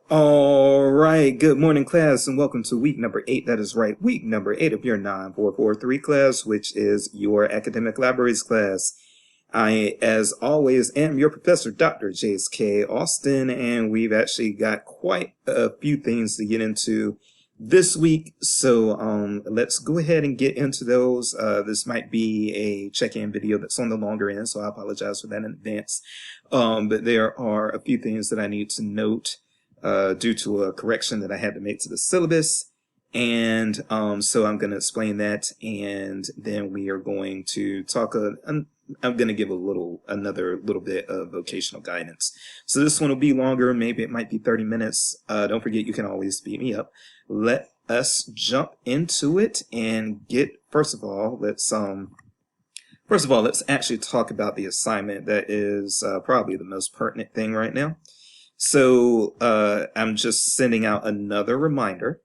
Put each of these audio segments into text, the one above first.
All right. Good morning, class, and welcome to week number 8. That is right, week number 8 of your 9443 class, which is your academic libraries class. I, as always, am your professor, Dr. Jace K. Austin, and we've actually got quite a few things to get into this week. So let's go ahead and get into those. This might be a check-in video that's on the longer end, so I apologize for that in advance. But there are a few things that I need to note due to a correction that I had to make to the syllabus. And so I'm going to explain that, and then we are going to talk. I'm going to give another little bit of vocational guidance. So this one will be longer. Maybe it might be 30 minutes. Don't forget, you can always speed me up. Let us jump into it and get. First of all, let's actually talk about the assignment that is probably the most pertinent thing right now. So I'm just sending out another reminder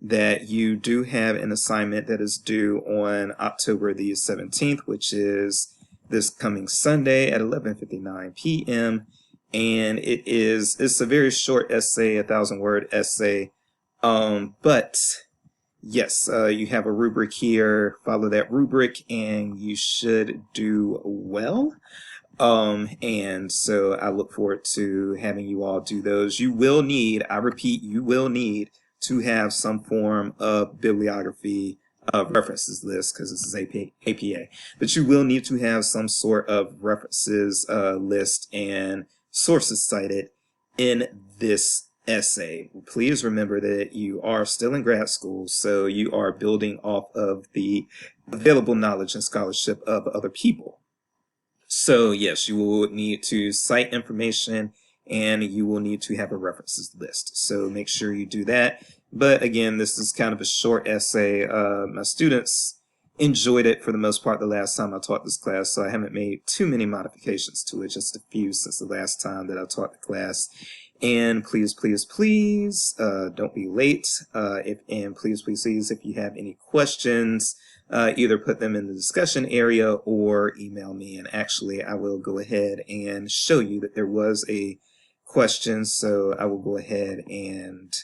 that you do have an assignment that is due on October the 17th, which is this coming Sunday at 11:59 p.m. And it's a very short essay, 1,000-word essay. But yes, you have a rubric here. Follow that rubric, and you should do well. And so I look forward to having you all do those. You will need, I repeat, you will need to have some form of bibliography references list because this is APA. But you will need to have some sort of references list and sources cited in this essay. Please remember that you are still in grad school, so you are building off of the available knowledge and scholarship of other people. So yes, you will need to cite information and you will need to have a references list. So make sure you do that. But again, this is kind of a short essay. My students enjoyed it for the most part the last time I taught this class, so I haven't made too many modifications to it, just a few since the last time that I taught the class. And please, don't be late. Please, if you have any questions, either put them in the discussion area or email me. And actually, I will go ahead and show you that there was a question. So I will go ahead and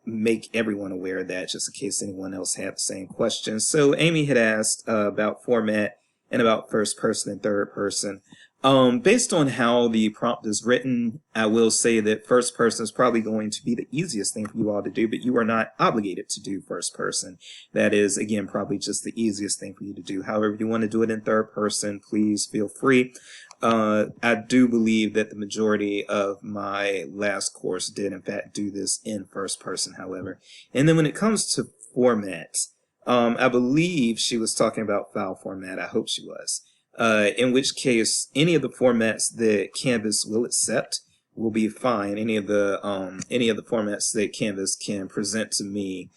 make everyone aware of that just in case anyone else had the same question. So Amy had asked about format and about first person and third person. Based on how the prompt is written, I will say that first person is probably going to be the easiest thing for you all to do, but you are not obligated to do first person. That is, again, probably just the easiest thing for you to do. However, if you want to do it in third person, please feel free. I do believe that the majority of my last course did, in fact, do this in first person, however. And then when it comes to formats, I believe she was talking about file format. I hope she was. In which case, any of the formats that Canvas will accept will be fine. Any of the formats that Canvas can present to me,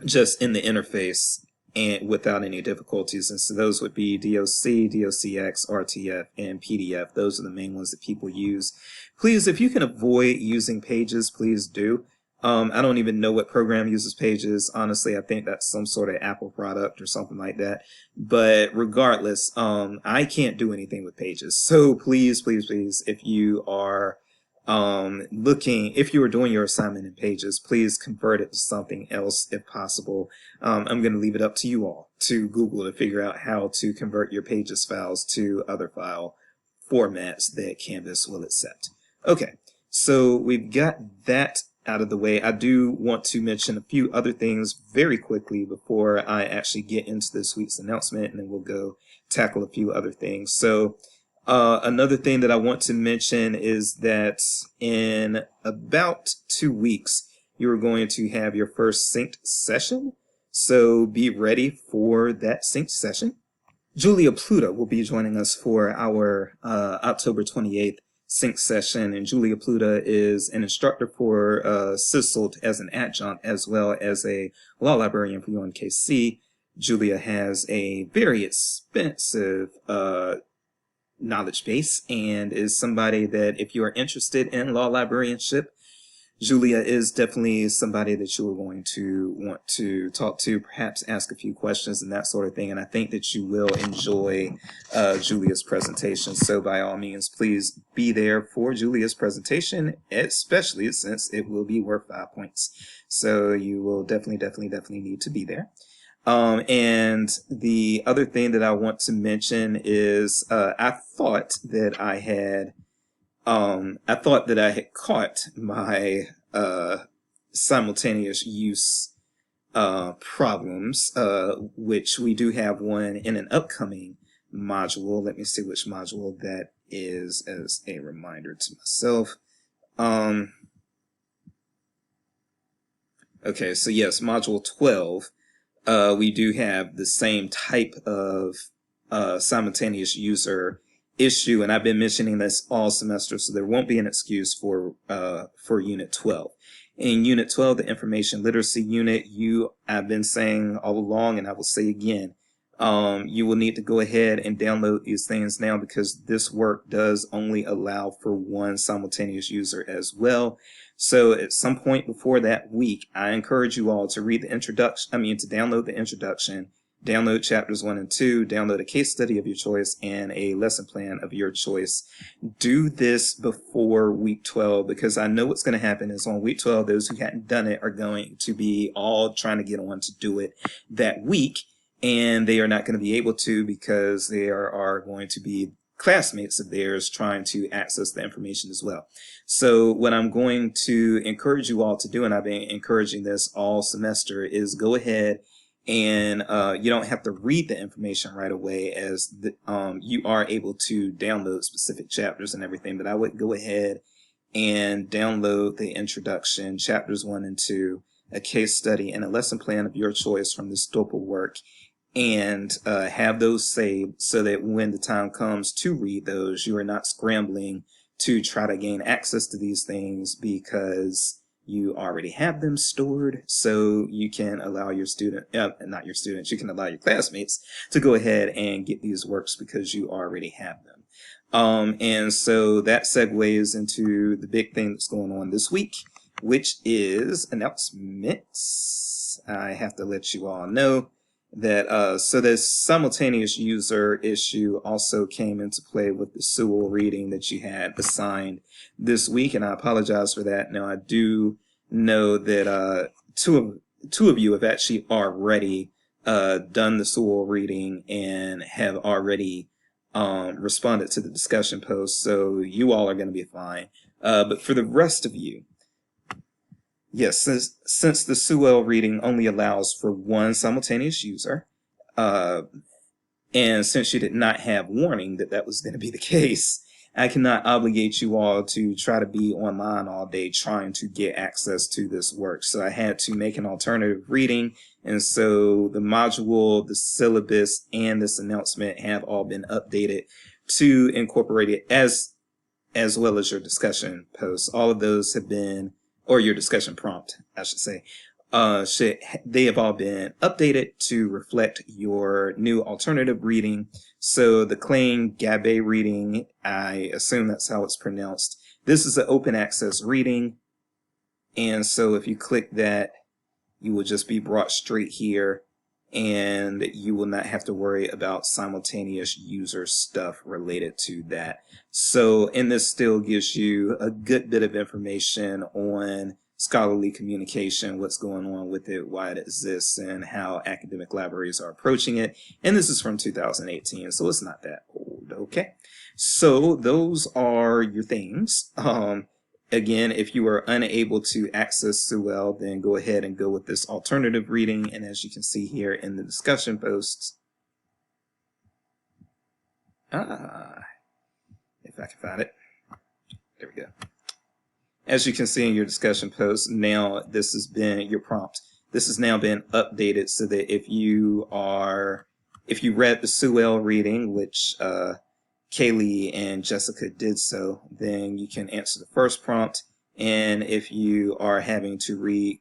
just in the interface and without any difficulties. And so those would be DOC, DOCX, RTF, and PDF. Those are the main ones that people use. Please, if you can avoid using Pages, please do. I don't even know what program uses Pages. Honestly, I think that's some sort of Apple product or something like that. But regardless, I can't do anything with Pages. So please, if you are if you are doing your assignment in Pages, please convert it to something else if possible. I'm going to leave it up to you all to Google to figure out how to convert your Pages files to other file formats that Canvas will accept. Okay, so we've got that out of the way. I do want to mention a few other things very quickly before I actually get into this week's announcement, and then we'll go tackle a few other things. So another thing that I want to mention is that in about 2 weeks, you are going to have your first synced session. So be ready for that synced session. Julia Pluta will be joining us for our October 28th sync session, and Julia Pluta is an instructor for CISLT as an adjunct as well as a law librarian for UNKC. Julia has a very expensive knowledge base and is somebody that if you are interested in law librarianship, Julia is definitely somebody that you are going to want to talk to, perhaps ask a few questions and that sort of thing. And I think that you will enjoy Julia's presentation. So by all means, please be there for Julia's presentation, especially since it will be worth 5 points. So you will definitely need to be there. And the other thing that I want to mention is I thought that I had caught my simultaneous use problems, which we do have one in an upcoming module. Let me see which module that is as a reminder to myself. Okay, so yes, module 12. We do have the same type of simultaneous user issue, and I've been mentioning this all semester, so there won't be an excuse for Unit 12. In Unit 12, the Information Literacy Unit, I've been saying all along, and I will say again, you will need to go ahead and download these things now because this work does only allow for one simultaneous user as well. So at some point before that week, I encourage you all to read the introduction, to download the introduction, download chapters 1 and 2, download a case study of your choice and a lesson plan of your choice. Do this before week 12 because I know what's going to happen is on week 12, those who hadn't done it are going to be all trying to get on to do it that week, and they are not going to be able to because there are going to be classmates of theirs trying to access the information as well. So what I'm going to encourage you all to do, and I've been encouraging this all semester, is go ahead and you don't have to read the information right away as you are able to download specific chapters and everything, but I would go ahead and download the introduction, chapters 1 and 2, a case study, and a lesson plan of your choice from this DOPA work, and have those saved so that when the time comes to read those, you are not scrambling to try to gain access to these things because you already have them stored. So you can allow your not your students, you can allow your classmates to go ahead and get these works because you already have them. And so that segues into the big thing that's going on this week, which is announcements. I have to let you all know that so this simultaneous user issue also came into play with the Sewell reading that you had assigned this week, and I apologize for that. Now I do know that two of you have actually already done the Sewell reading and have already responded to the discussion post, so you all are going to be fine. But for the rest of you, yes, since the Sewell reading only allows for one simultaneous user, and since you did not have warning that that was going to be the case, I cannot obligate you all to try to be online all day trying to get access to this work. So I had to make an alternative reading, and so the module, the syllabus, and this announcement have all been updated to incorporate it as well as your discussion posts. All of those have been, or your discussion prompt, I should say, they have all been updated to reflect your new alternative reading. So the Klein Gabay reading, I assume that's how it's pronounced. This is an open access reading. And so if you click that, you will just be brought straight here and you will not have to worry about simultaneous user stuff related to that. So, and this still gives you a good bit of information on scholarly communication, what's going on with it, why it exists, and how academic libraries are approaching it. And this is from 2018, so it's not that old, okay? So those are your things. Again, if you are unable to access Sewell, then go ahead and go with this alternative reading. And as you can see here in the discussion posts, if I can find it, there we go. As you can see in your discussion post, now this has been your prompt. This has now been updated so that if you read the Sewell reading, which Kaylee and Jessica did so, then you can answer the first prompt. And if you are having to read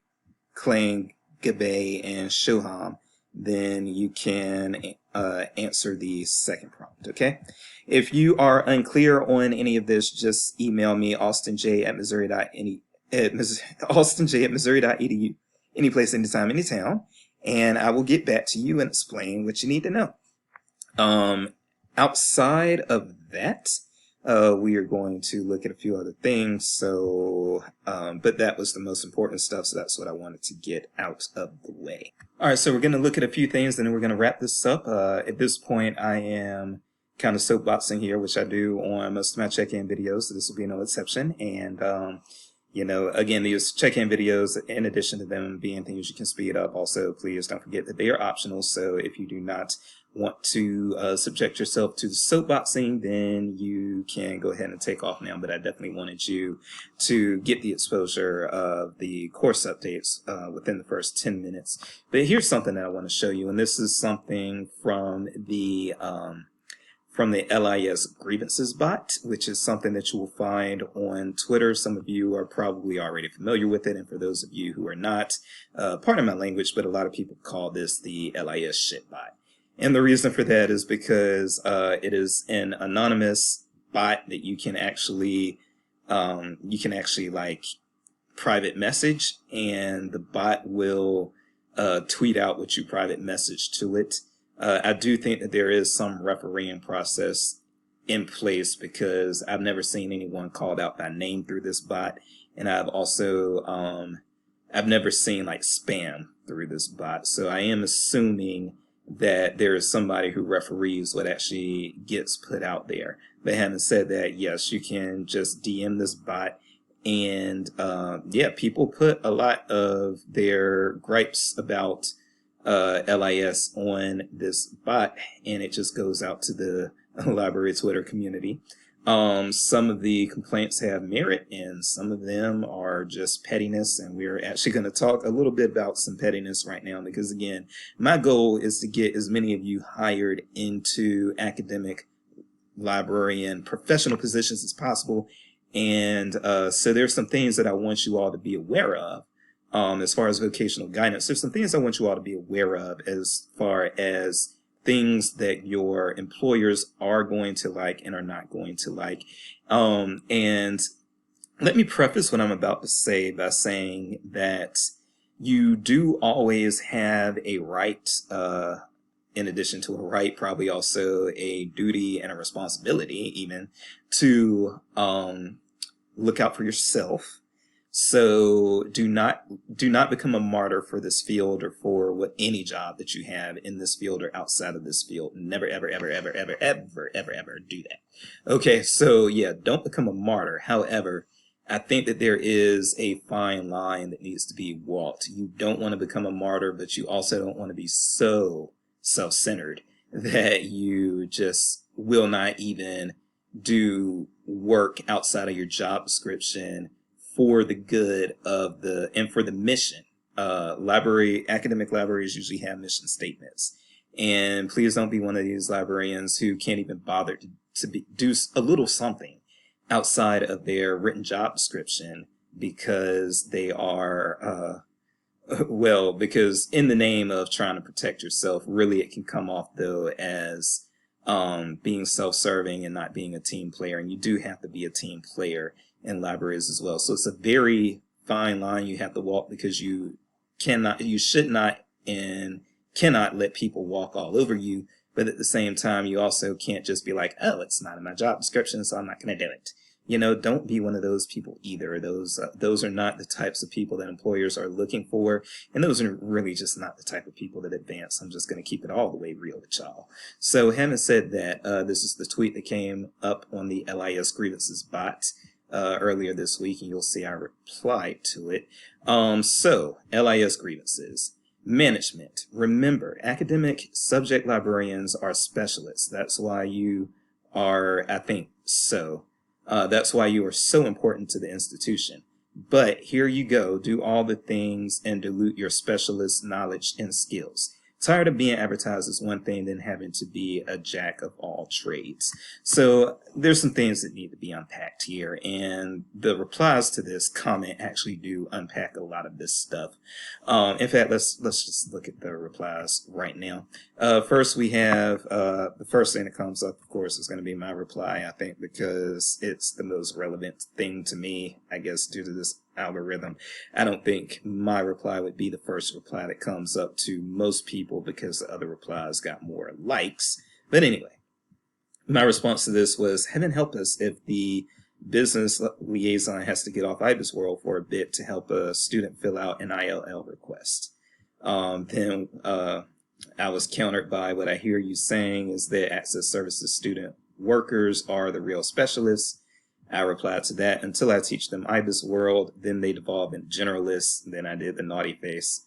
Klein, Gabay, and Shoham, then you can answer the second prompt, okay? If you are unclear on any of this, just email me, austinj@missouri.edu at austinj at missouri.edu. Any place, anytime, anytown. And I will get back to you and explain what you need to know. Outside of that, we are going to look at a few other things. So, but that was the most important stuff. So that's what I wanted to get out of the way. All right. So we're going to look at a few things and then we're going to wrap this up. At this point, I am kind of soapboxing here, which I do on most of my check-in videos. So this will be no exception. And, you know, again, these check-in videos, in addition to them being things you can speed up, also, please don't forget that they are optional. So if you do not want to subject yourself to the soapboxing, then you can go ahead and take off now. But I definitely wanted you to get the exposure of the course updates within the first 10 minutes. But here's something that I want to show you, and this is something from the LIS grievances bot, which is something that you will find on Twitter. Some of you are probably already familiar with it, and for those of you who are not, pardon my language, but a lot of people call this the LIS shit bot. And the reason for that is because it is an anonymous bot that you can actually like private message, and the bot will tweet out what you private message to it. I do think that there is some refereeing process in place because I've never seen anyone called out by name through this bot, and I've also I've never seen like spam through this bot. So I am assuming that there is somebody who referees what actually gets put out there. But having said that, yes, you can just DM this bot, and yeah, people put a lot of their gripes about LIS on this bot, and it just goes out to the library Twitter community. Some of the complaints have merit, and some of them are just pettiness, and we're actually going to talk a little bit about some pettiness right now, because again, my goal is to get as many of you hired into academic, librarian, professional positions as possible. And so there's some things that I want you all to be aware of. As far as vocational guidance, there's some things I want you all to be aware of as far as things that your employers are going to like and are not going to like. And let me preface what I'm about to say by saying that you do always have a right, in addition to a right, probably also a duty and a responsibility even to look out for yourself. So do not become a martyr for this field or for any job that you have in this field or outside of this field. Never, ever, ever, ever, ever, ever, ever, ever do that. Okay, so yeah, don't become a martyr. However, I think that there is a fine line that needs to be walked. You don't want to become a martyr, but you also don't want to be so self-centered that you just will not even do work outside of your job description for the good of and for the mission. Academic libraries usually have mission statements. And please don't be one of these librarians who can't even bother to do a little something outside of their written job description because they are, because in the name of trying to protect yourself, really it can come off though as being self-serving and not being a team player. And you do have to be a team player in libraries as well. So it's a very fine line you have to walk, because you should not and cannot let people walk all over you. But at the same time, you also can't just be like, oh, it's not in my job description, so I'm not going to do it. You know, don't be one of those people either. Those are not the types of people that employers are looking for, and those are really just not the type of people that advance. I'm just going to keep it all the way real with y'all. So having said that, this is the tweet that came up on the LIS grievances bot earlier this week, and you'll see I replied to it. So LIS grievances. Management. Remember, academic subject librarians are specialists. That's why you are, I think, that's why you are so important to the institution. But here you go, do all the things and dilute your specialist knowledge and skills. Tired of being advertised as one thing, then having to be a jack of all trades. So there's some things that need to be unpacked here, and the replies to this comment actually do unpack a lot of this stuff. In fact, let's just look at the replies right now. First, we have the first thing that comes up, of course, is going to be my reply, I think, because it's the most relevant thing to me, I guess, due to this algorithm, I don't think my reply would be the first reply that comes up to most people because the other replies got more likes. But anyway, my response to this was, heaven help us if the business liaison has to get off IBIS World for a bit to help a student fill out an ILL request. Then I was countered by, what I hear you saying is that access services student workers are the real specialists. I replied to that, until I teach them IBIS World, then they devolve into generalists. Then I did the naughty face.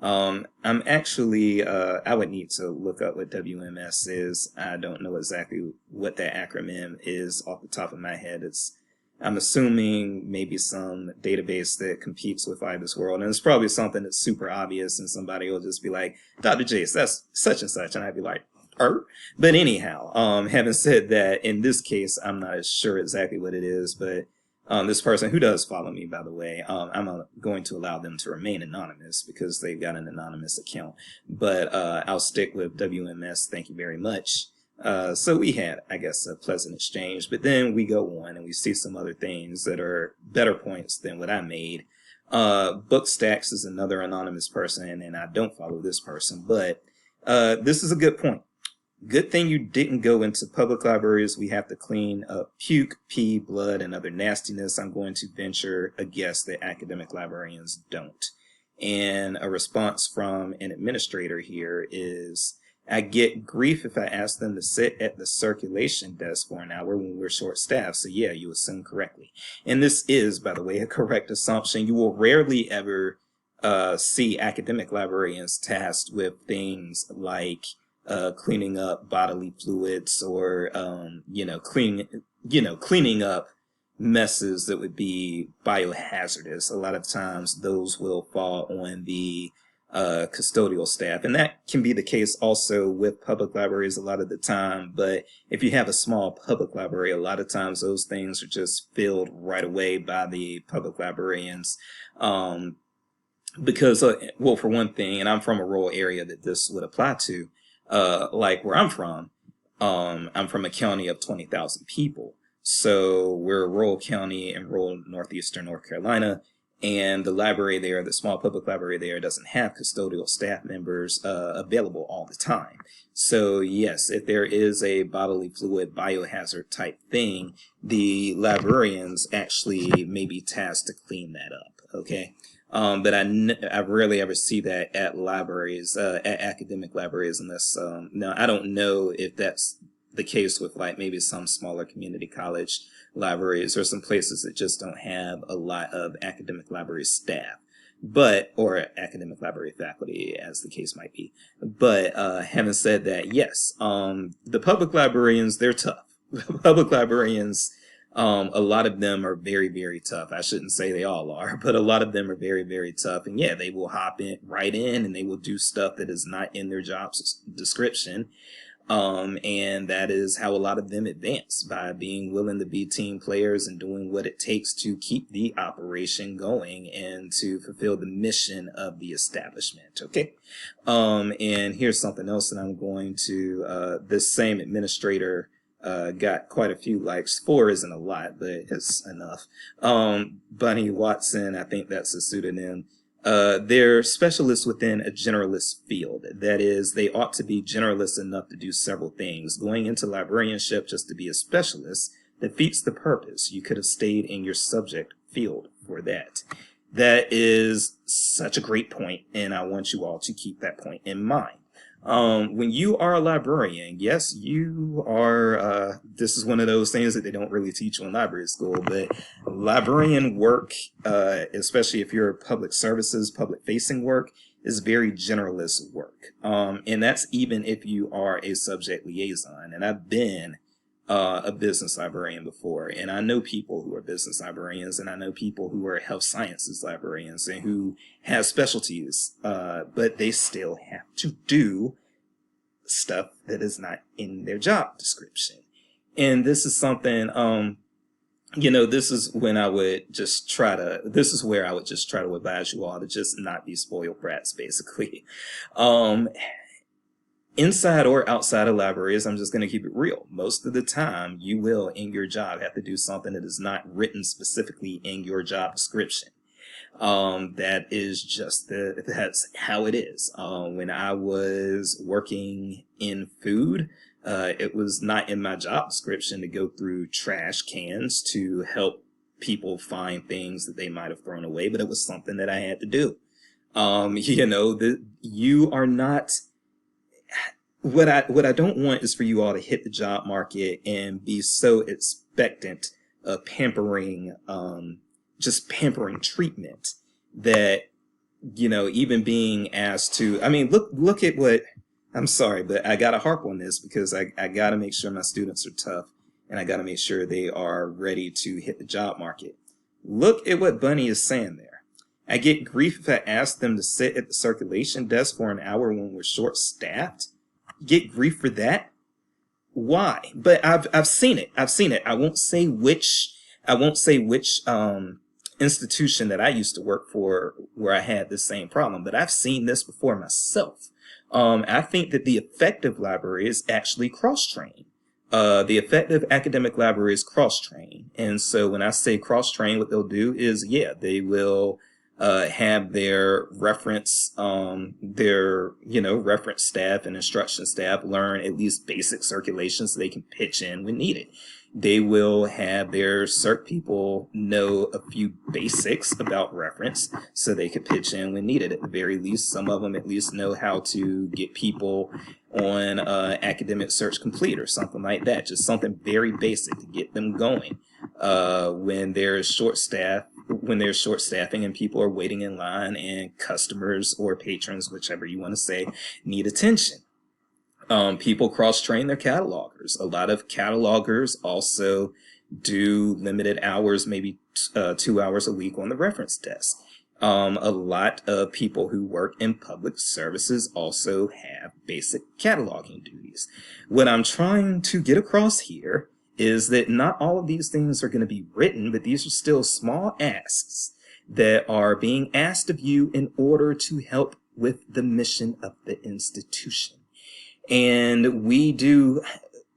I'm actually, I would need to look up what WMS is. I don't know exactly what that acronym is off the top of my head. I'm assuming maybe some database that competes with IBIS World, and it's probably something that's super obvious, and somebody will just be like, Dr. Jace, that's such and such, and I'd be like, But anyhow, having said that, in this case, I'm not sure exactly what it is, but this person, who does follow me, by the way, I'm going to allow them to remain anonymous because they've got an anonymous account, but I'll stick with WMS. Thank you very much. So we had, I guess, a pleasant exchange, but then we go on and we see some other things that are better points than what I made. Bookstacks is another anonymous person, and I don't follow this person, but this is a good point. Good thing you didn't go into public libraries. We have to clean up puke, pee, blood, and other nastiness. I'm going to venture a guess that academic librarians don't. And a response from an administrator here is, I get grief if I ask them to sit at the circulation desk for an hour when we're short-staffed. So yeah, you assume correctly. And this is, by the way, a correct assumption. You will rarely ever see academic librarians tasked with things like cleaning up bodily fluids or cleaning up messes that would be biohazardous. A lot of times those will fall on the custodial staff, and that can be the case also with public libraries a lot of the time. But if you have a small public library, a lot of times those things are just filled right away by the public librarians. Because well, for one thing, and I'm from a rural area that this would apply to, like where I'm from a county of 20,000 people. So we're a rural county in rural northeastern North Carolina, and the library there, the small public library there, doesn't have custodial staff members available all the time. So yes, if there is a bodily fluid biohazard type thing, the librarians actually may be tasked to clean that up, okay? But I rarely ever see that at libraries, at academic libraries, unless, now I don't know if that's the case with like maybe some smaller community college libraries or some places that just don't have a lot of academic library staff, or academic library faculty, as the case might be. But, having said that, yes, the public librarians, they're tough. Public librarians, a lot of them are very, very tough. I shouldn't say they all are, but a lot of them are very, very tough. And yeah, they will hop in right in and they will do stuff that is not in their job description. And that is how a lot of them advance, by being willing to be team players and doing what it takes to keep the operation going and to fulfill the mission of the establishment. Okay. And here's something else that I'm going to, this same administrator got quite a few likes. 4 isn't a lot, but it's enough. Bunny Watson, I think that's a pseudonym. They're specialists within a generalist field. That is, they ought to be generalists enough to do several things. Going into librarianship just to be a specialist defeats the purpose. You could have stayed in your subject field for that. That is such a great point, and I want you all to keep that point in mind. When you are a librarian, yes, you are, this is one of those things that they don't really teach you in library school, but librarian work, especially if you're public services, public facing work, is very generalist work. And that's even if you are a subject liaison. And I've been a business librarian before, and I know people who are business librarians, and I know people who are health sciences librarians and who have specialties, but they still have to do stuff that is not in their job description. And this is something, this is when I would just try to, this is where I would just try to advise you all to just not be spoiled brats, basically. Inside or outside of libraries, I'm just going to keep it real. Most of the time, you will, in your job, have to do something that is not written specifically in your job description. That is that's how it is. When I was working in food, it was not in my job description to go through trash cans to help people find things that they might have thrown away, but it was something that I had to do. You are not, what I don't want is for you all to hit the job market and be so expectant of just pampering treatment that, even being asked to, I mean, look at what, I'm sorry, but I gotta harp on this because I gotta make sure my students are tough and I gotta make sure they are ready to hit the job market. Look at what Bunny is saying there. I get grief if I ask them to sit at the circulation desk for an hour when we're short staffed. Get grief for that? Why? But I've seen it. I've seen it. I won't say which institution that I used to work for where I had the same problem, but I've seen this before myself. I think that the effective library is actually cross-trained. The effective academic library is cross-trained. And so when I say cross-trained, what they'll do is, they will have their reference staff and instruction staff learn at least basic circulation so they can pitch in when needed. They will have their cert people know a few basics about reference so they could pitch in when needed. At the very least, some of them at least know how to get people on academic search complete or something like that. Just something very basic to get them going. When there's short staffing and people are waiting in line and customers or patrons, whichever you want to say, need attention. People cross-train their catalogers. A lot of catalogers also do limited hours, maybe 2 hours a week on the reference desk. A lot of people who work in public services also have basic cataloging duties. What I'm trying to get across here is that not all of these things are going to be written, but these are still small asks that are being asked of you in order to help with the mission of the institution. And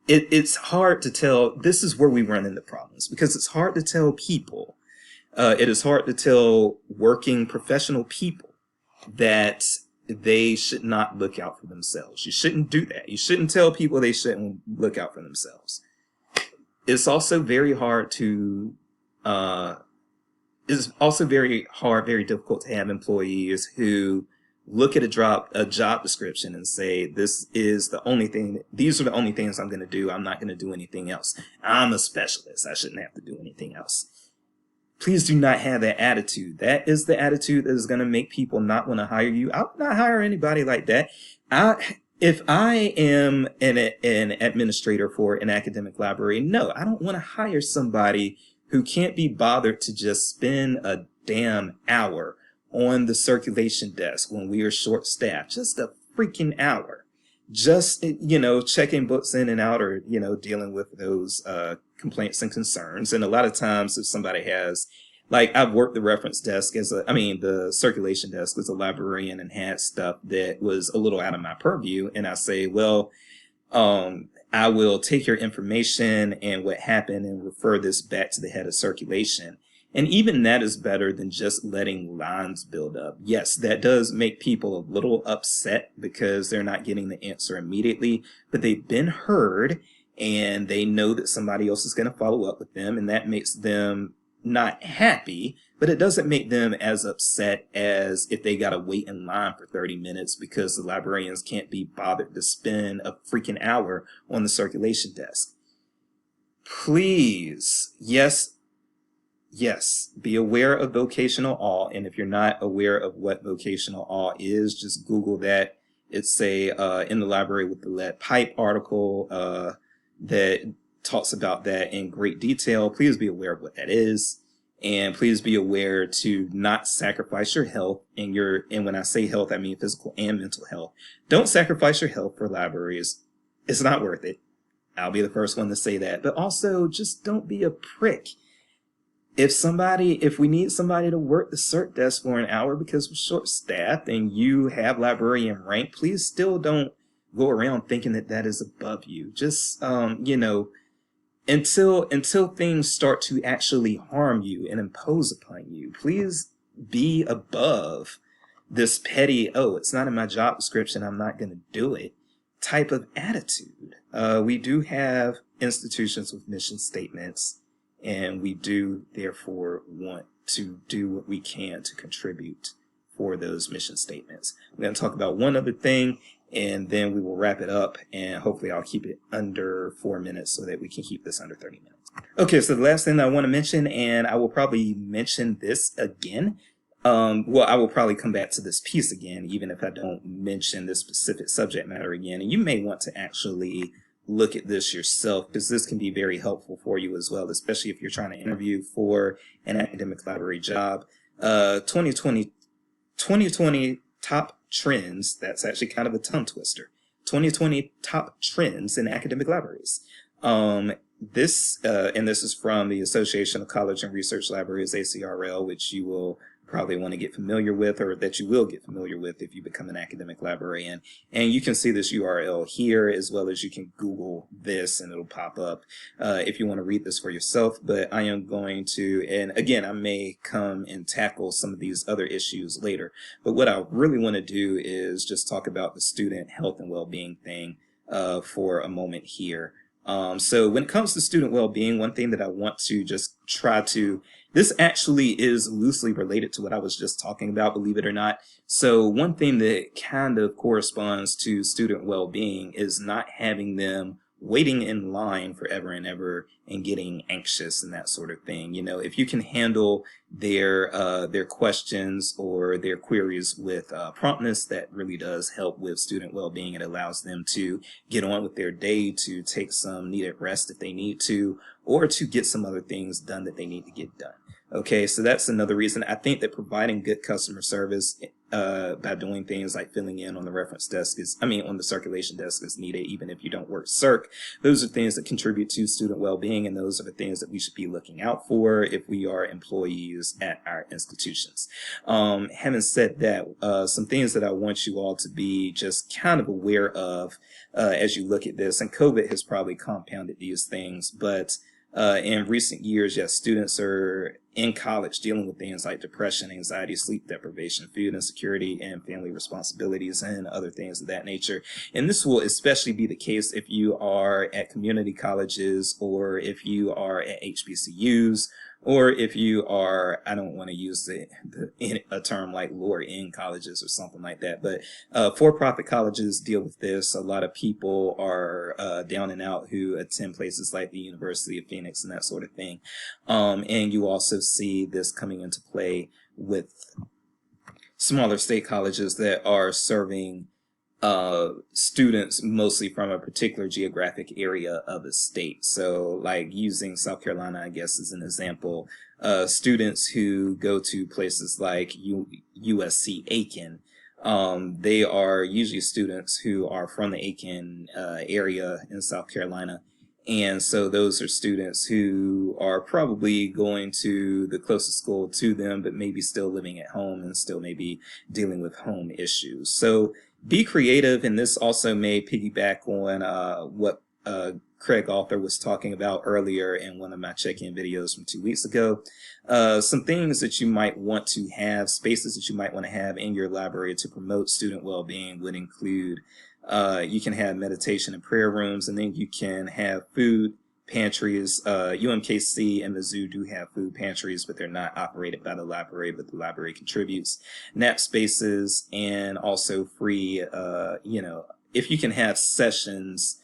it's hard to tell, this is where we run into problems, because it's hard to tell people, it is hard to tell working professional people that they should not look out for themselves. You shouldn't do that. You shouldn't tell people they shouldn't look out for themselves. It's also very hard very difficult to have employees who look at a job description and say, these are the only things I'm going to do. I'm not going to do anything else. I'm a specialist. I shouldn't have to do anything else. Please do not have that attitude. That is the attitude that is going to make people not want to hire you. I would not hire anybody like that. If I am an administrator for an academic library, no, I don't want to hire somebody who can't be bothered to just spend a damn hour on the circulation desk when we are short-staffed. Just a freaking hour. Just, checking books in and out or, dealing with those complaints and concerns. And a lot of times if somebody has, like, I've worked the reference desk the circulation desk as a librarian and had stuff that was a little out of my purview. And I say, well, I will take your information and what happened and refer this back to the head of circulation. And even that is better than just letting lines build up. Yes, that does make people a little upset because they're not getting the answer immediately, but they've been heard and they know that somebody else is going to follow up with them, and that makes them not happy, but it doesn't make them as upset as if they got to wait in line for 30 minutes because the librarians can't be bothered to spend a freaking hour on the circulation desk. Please, yes, be aware of vocational awe, and if you're not aware of what vocational awe is, just Google that. It's in the Library with the Lead Pipe article that talks about that in great detail. Please be aware of what that is, and please be aware to not sacrifice your health and when I say health, I mean physical and mental health. Don't sacrifice your health for libraries. It's not worth it. I'll be the first one to say that. But also, just don't be a prick. If we need somebody to work the cert desk for an hour because we're short-staffed and you have librarian rank, please still don't go around thinking that is above you. Just, until things start to actually harm you and impose upon you, please be above this petty, oh, it's not in my job description, I'm not going to do it type of attitude. We do have institutions with mission statements, and we do therefore want to do what we can to contribute for those mission statements. I'm going to talk about one other thing, and then we will wrap it up, and hopefully I'll keep it under 4 minutes so that we can keep this under 30 minutes. Okay, so the last thing I want to mention, and I will probably mention this again, well, I will probably come back to this piece again, even if I don't mention this specific subject matter again. And you may want to actually look at this yourself, because this can be very helpful for you as well, especially if you're trying to interview for an academic library job. 2020 top trends, that's actually kind of a tongue twister. 2020 top trends in academic libraries. This is from the Association of College and Research Libraries, ACRL, which you will probably want to get familiar with, or that you will get familiar with if you become an academic librarian. And you can see this URL here, as well as you can Google this and it'll pop up if you want to read this for yourself. But I am going to, and again, I may come and tackle some of these other issues later. But what I really want to do is just talk about the student health and well-being thing for a moment here. So when it comes to student well-being, one thing that I want to just try to, this actually is loosely related to what I was just talking about, believe it or not. So one thing that kind of corresponds to student well-being is not having them waiting in line forever and ever and getting anxious and that sort of thing. You know, if you can handle their questions or their queries with promptness, that really does help with student well-being. It allows them to get on with their day, to take some needed rest if they need to, or to get some other things done that they need to get done. Okay, so that's another reason. I think that providing good customer service by doing things like filling in on the reference desk on the circulation desk is needed, even if you don't work circ. Those are things that contribute to student well-being, and those are the things that we should be looking out for if we are employees at our institutions. Having said that, some things that I want you all to be just kind of aware of as you look at this, and COVID has probably compounded these things, but in recent years, yes, students are in college dealing with things like depression, anxiety, sleep deprivation, food insecurity, and family responsibilities, and other things of that nature. And this will especially be the case if you are at community colleges, or if you are at HBCUs, or if you are, I don't want to use a term like lower end colleges or something like that, but for-profit colleges deal with this. A lot of people are down and out who attend places like the University of Phoenix and that sort of thing. And you also see this coming into play with smaller state colleges that are serving students mostly from a particular geographic area of a state. So like using South Carolina, I guess, as an example, students who go to places like USC Aiken, they are usually students who are from the Aiken area in South Carolina. And so those are students who are probably going to the closest school to them, but maybe still living at home and still maybe dealing with home issues. So be creative, and this also may piggyback on what Craig Arthur was talking about earlier in one of my check-in videos from 2 weeks ago. Some things that you might want to have, spaces that you might want to have in your library to promote student well-being would include, you can have meditation and prayer rooms, and then you can have food pantries. UMKC and Mizzou do have food pantries, but they're not operated by the library, but the library contributes. Nap spaces, and also free, if you can have sessions,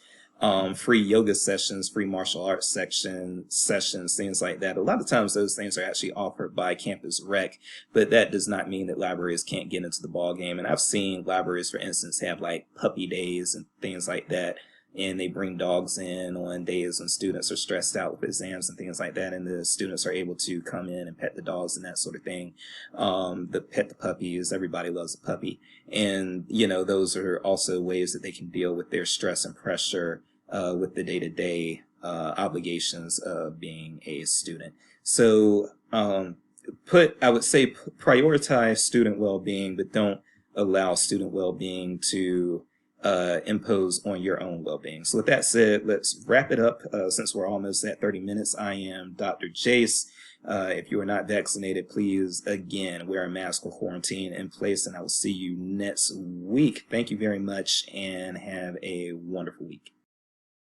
free yoga sessions, free martial arts sessions, things like that. A lot of times those things are actually offered by Campus Rec, but that does not mean that libraries can't get into the ball game. And I've seen libraries, for instance, have like puppy days and things like that. And they bring dogs in on days when students are stressed out with exams and things like that, and the students are able to come in and pet the dogs and that sort of thing. Pet the puppies, everybody loves a puppy. And, those are also ways that they can deal with their stress and pressure with the day-to-day obligations of being a student. So I would say prioritize student well-being, but don't allow student well-being to impose on your own well-being. So with that said, let's wrap it up since we're almost at 30 minutes. I am Dr. Jace. If you are not vaccinated, please, again, wear a mask or quarantine in place, and I will see you next week. Thank you very much, and have a wonderful week.